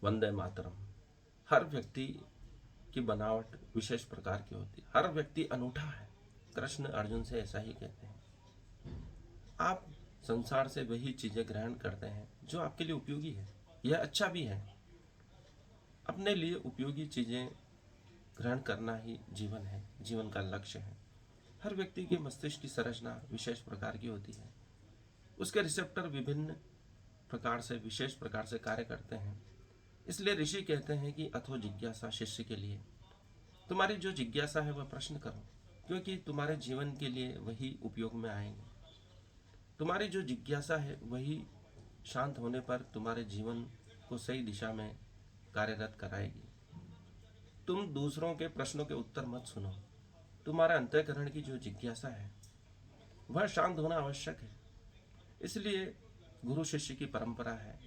वंदे मातरम। हर व्यक्ति की बनावट विशेष प्रकार की होती है, हर व्यक्ति अनूठा है। कृष्ण अर्जुन से ऐसा ही कहते हैं। आप संसार से वही चीजें ग्रहण करते हैं जो आपके लिए उपयोगी है, यह अच्छा भी है। अपने लिए उपयोगी चीजें ग्रहण करना ही जीवन है, जीवन का लक्ष्य है। हर व्यक्ति के मस्तिष्क की संरचना विशेष प्रकार की होती है, उसके रिसेप्टर विभिन्न प्रकार से विशेष प्रकार से कार्य करते हैं। इसलिए ऋषि कहते हैं कि अथो जिज्ञासा शिष्य के लिए। तुम्हारी जो जिज्ञासा है वह प्रश्न करो, क्योंकि तुम्हारे जीवन के लिए वही उपयोग में आएंगे। तुम्हारी जो जिज्ञासा है वही शांत होने पर तुम्हारे जीवन को सही दिशा में कार्यरत कराएगी। तुम दूसरों के प्रश्नों के उत्तर मत सुनो। तुम्हारे अंतःकरण की जो जिज्ञासा है वह शांत होना आवश्यक है। इसलिए गुरु शिष्य की परंपरा है।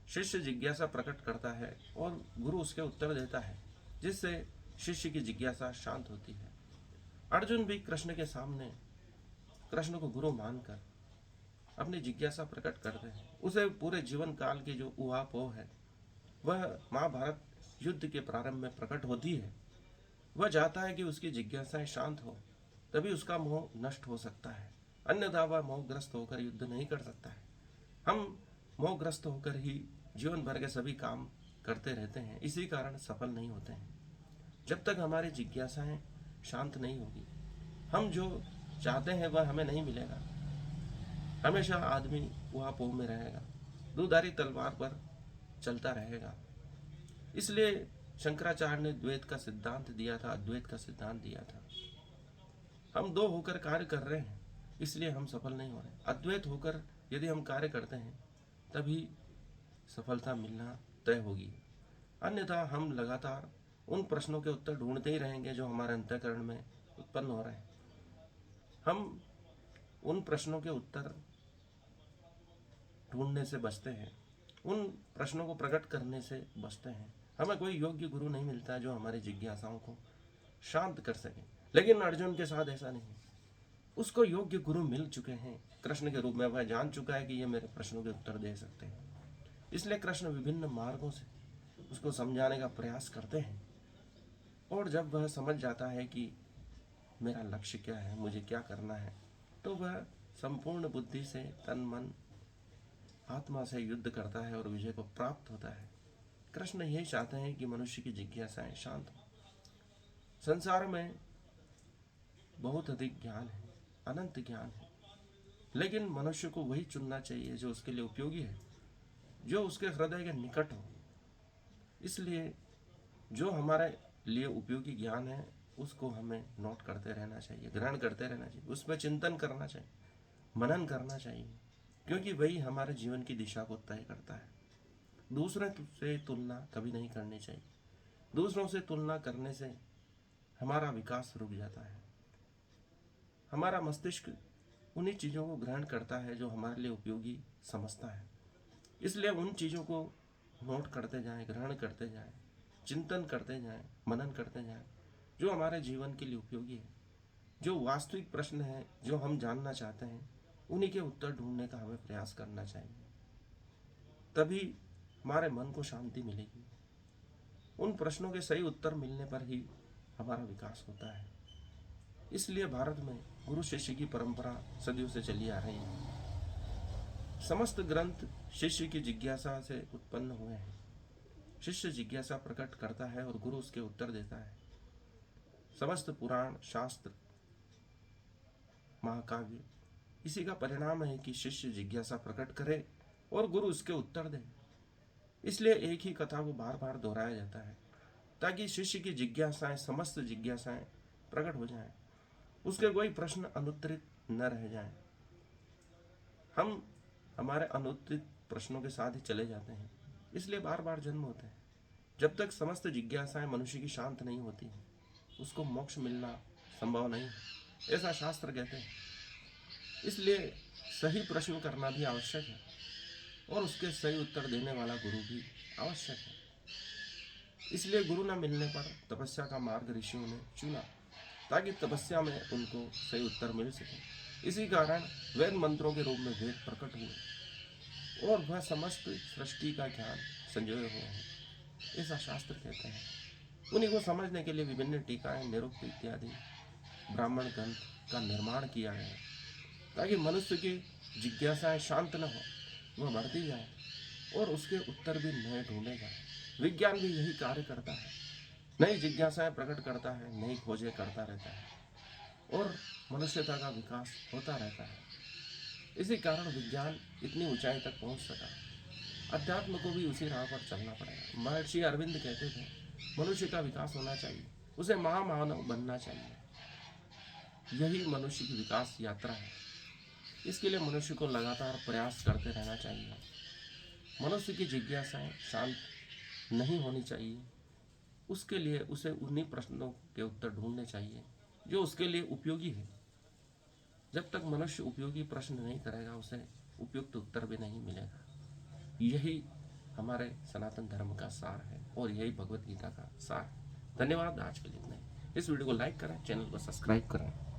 शिष्य जिज्ञासा प्रकट करता है और गुरु उसके उत्तर देता है, जिससे शिष्य की जिज्ञासा शांत होती है। अर्जुन भी कृष्ण के सामने कृष्ण को गुरु मानकर अपनी जिज्ञासा प्रकट करते हैं। उसे पूरे जीवन काल की जो उहापोह है वह महाभारत युद्ध के प्रारंभ में प्रकट होती है। वह चाहता है कि उसकी जिज्ञासाएं शांत हो, तभी उसका मोह नष्ट हो सकता है, अन्यथा वह मोहग्रस्त होकर युद्ध नहीं कर सकता है। हम मोहग्रस्त होकर ही जीवन भर के सभी काम करते रहते हैं, इसी कारण सफल नहीं होते हैं। जब तक हमारी जिज्ञासाएं शांत नहीं होगी, हम जो चाहते हैं वह हमें नहीं मिलेगा। हमेशा आदमी उहापोह में रहेगा, दुधारी तलवार पर चलता रहेगा। इसलिए शंकराचार्य ने द्वैत का सिद्धांत दिया था, अद्वैत का सिद्धांत दिया था। हम दो होकर कार्य कर रहे हैं, इसलिए हम सफल नहीं हो रहे। अद्वैत होकर यदि हम कार्य करते हैं तभी सफलता मिलना तय होगी, अन्यथा हम लगातार उन प्रश्नों के उत्तर ढूंढते ही रहेंगे जो हमारे अंतःकरण में उत्पन्न हो रहे हैं। हम उन प्रश्नों के उत्तर ढूंढने से बचते हैं, उन प्रश्नों को प्रकट करने से बचते हैं। हमें कोई योग्य गुरु नहीं मिलता जो हमारी जिज्ञासाओं को शांत कर सके। लेकिन अर्जुन के साथ ऐसा नहीं, उसको योग्य गुरु मिल चुके हैं कृष्ण के रूप में। वह जान चुका है कि ये मेरे प्रश्नों के उत्तर दे सकते हैं, इसलिए कृष्ण विभिन्न मार्गों से उसको समझाने का प्रयास करते हैं। और जब वह समझ जाता है कि मेरा लक्ष्य क्या है, मुझे क्या करना है, तो वह संपूर्ण बुद्धि से, तन मन आत्मा से युद्ध करता है और विजय को प्राप्त होता है। कृष्ण यही चाहते हैं कि मनुष्य की जिज्ञासाएं शांत हो। संसार में बहुत अधिक ज्ञान है, अनंत ज्ञान है, लेकिन मनुष्य को वही चुनना चाहिए जो उसके लिए उपयोगी है, जो उसके हृदय के निकट हो। इसलिए जो हमारे लिए उपयोगी ज्ञान है उसको हमें नोट करते रहना चाहिए, ग्रहण करते रहना चाहिए, उस पर चिंतन करना चाहिए, मनन करना चाहिए, क्योंकि वही हमारे जीवन की दिशा को तय करता है। दूसरों से तुलना कभी नहीं करनी चाहिए। दूसरों से तुलना करने से हमारा विकास रुक जाता है। हमारा मस्तिष्क उन्हीं चीज़ों को ग्रहण करता है जो हमारे लिए उपयोगी समझता है। इसलिए उन चीज़ों को नोट करते जाएं, ग्रहण करते जाएं, चिंतन करते जाएं, मनन करते जाएं, जो हमारे जीवन के लिए उपयोगी है। जो वास्तविक प्रश्न है, जो हम जानना चाहते हैं, उन्हीं के उत्तर ढूंढने का हमें प्रयास करना चाहिए। तभी हमारे मन को शांति मिलेगी। उन प्रश्नों के सही उत्तर मिलने पर ही हमारा विकास होता है। इसलिए भारत में गुरु शिष्य की परंपरा सदियों से चली आ रही है। समस्त ग्रंथ शिष्य की जिज्ञासा से उत्पन्न हुए हैं। शिष्य जिज्ञासा प्रकट करता है और गुरु उसके उत्तर देता है। समस्त पुराण, शास्त्र, महाकाव्य इसी का परिणाम है कि शिष्य जिज्ञासा प्रकट करे और गुरु उसके उत्तर दे। इसलिए एक ही कथा को बार बार दोहराया जाता है, ताकि शिष्य की जिज्ञासाएं, समस्त जिज्ञासाएं प्रकट हो जाएं, उसके कोई प्रश्न अनुत्तरित न रह जाएं। हम हमारे अनुत्तरित प्रश्नों के साथ ही चले जाते हैं, इसलिए बार बार जन्म होते हैं। जब तक समस्त जिज्ञासाएं मनुष्य की शांत नहीं होती हैं, उसको मोक्ष मिलना संभव नहीं है, ऐसा शास्त्र कहते हैं। इसलिए सही प्रश्न करना भी आवश्यक है और उसके सही उत्तर देने वाला गुरु भी आवश्यक है। इसलिए गुरु न मिलने पर तपस्या का मार्ग ऋषियों ने चुना, ताकि तपस्या में उनको सही उत्तर मिल सके। इसी कारण वेद मंत्रों के रूप में वेद प्रकट हुए और वह समस्त सृष्टि का ज्ञान, संजोए हो, ऐसा शास्त्र कहते हैं। उन्हीं को समझने के लिए विभिन्न टीकाएं, निरुक्त इत्यादि ब्राह्मण ग्रंथ का निर्माण किया गया, ताकि मनुष्य की जिज्ञासाएं शांत न हो, वह बढ़ती जाए और उसके उत्तर भी नए ढूंढे जाए। विज्ञान भी यही कार्य करता है, नई जिज्ञासाएं प्रकट करता है, नई खोजें करता रहता है और मनुष्यता का विकास होता रहता है। इसी कारण विज्ञान इतनी ऊंचाई तक पहुंच सका। अध्यात्म को भी उसी राह पर चलना पड़ेगा। महर्षि अरविंद कहते थे, मनुष्य का विकास होना चाहिए, उसे महामानव बनना चाहिए। यही मनुष्य की विकास यात्रा है। इसके लिए मनुष्य को लगातार प्रयास करते रहना चाहिए। मनुष्य की जिज्ञासाएं शांत नहीं होनी चाहिए। उसके लिए उसे उन्हीं प्रश्नों के उत्तर ढूंढने चाहिए जो उसके लिए उपयोगी है। जब तक मनुष्य उपयोगी प्रश्न नहीं करेगा, उसे उपयुक्त उत्तर भी नहीं मिलेगा। यही हमारे सनातन धर्म का सार है और यही भगवत गीता का सार है। धन्यवाद। आज के लिए इतना ही। इस वीडियो को लाइक करें, चैनल को सब्सक्राइब करें।